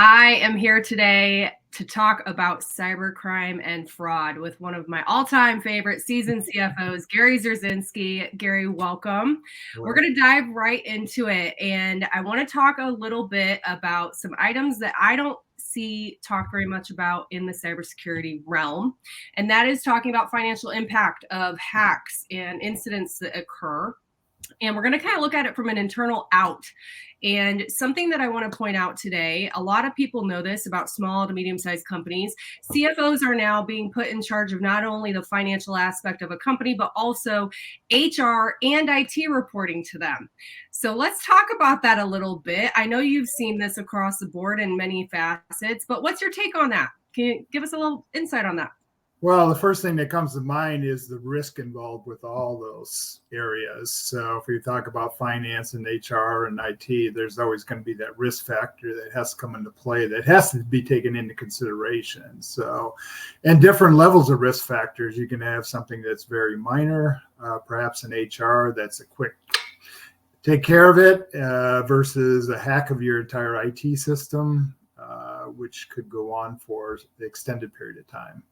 I am here today to talk about cybercrime and fraud with one of my all-time favorite seasoned CFOs, Gary Zwierzynski. Gary, welcome. We're Well, going to dive right into it, and I want to talk a little bit about some items that I don't see talked very much about in the cybersecurity realm, and that is talking about financial impact of hacks and incidents that occur. And we're going to kind of look at it from an internal out. And something that I want to point out today, a lot of people know this about small to medium-sized companies. CFOs are now being put in charge of not only the financial aspect of a company, but also HR and IT reporting to them. So let's talk about that a little bit. I know you've seen this across the board in many facets, but what's your take on that? Can you give us a little insight on that? the first thing that comes to mind is the risk involved with all those areas. So if we talk about finance and HR and IT, there's always going to be that risk factor that has to come into play that has to be taken into consideration. So, and different levels of risk factors, you can have something that's very minor, perhaps in HR, that's a quick take care of it versus a hack of your entire IT system, which could go on for an extended period of time.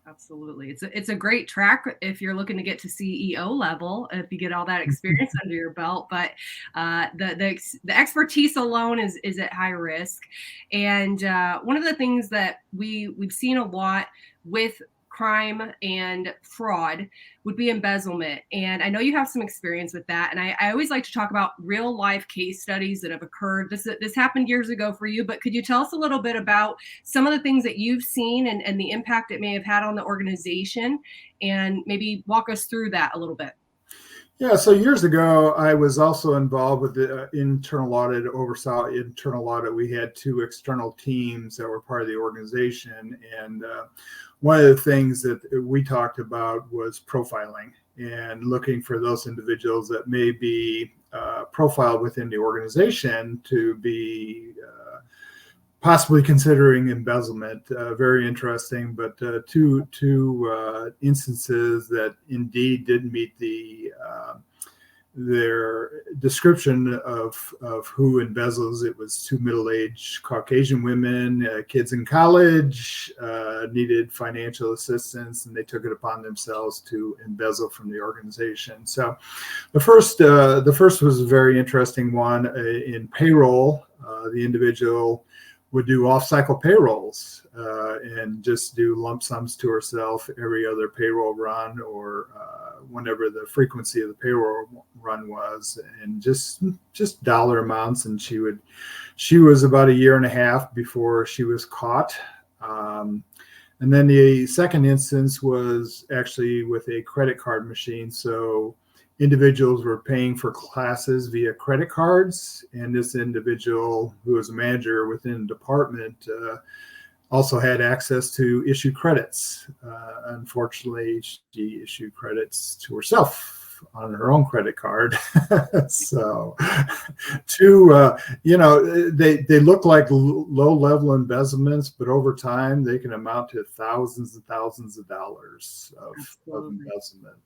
Absolutely. It's a great track if you're looking to get to CEO level, if you get all that experience under your belt. But the expertise alone is at high risk. And one of the things that we've seen a lot with crime and fraud would be embezzlement. And I know you have some experience with that. And I always like to talk about real life case studies that have occurred. This happened years ago for you, but could you tell us a little bit about some of the things that you've seen and the impact it may have had on the organization, and maybe walk us through that a little bit? Yeah, so years ago, I was also involved with the internal audit, oversaw internal audit. We had two external teams that were part of the organization. And one of the things that we talked about was profiling and looking for those individuals that may be profiled within the organization to be possibly considering embezzlement. Very interesting, but two instances that indeed didn't meet their description of who embezzles. It was two middle-aged Caucasian women, kids in college, needed financial assistance, and they took it upon themselves to embezzle from the organization. So the first was a very interesting one. In payroll, the individual would do off-cycle payrolls and just do lump sums to herself every other payroll run, or whenever the frequency of the payroll run was, and just dollar amounts. And she was about a year and a half before she was caught. And then the second instance was actually with a credit card machine. So individuals were paying for classes via credit cards, and this individual, who was a manager within the department, also had access to issue credits. Unfortunately, she issued credits to herself on her own credit card. So they look like low-level embezzlements, but over time they can amount to thousands and thousands of dollars of embezzlement.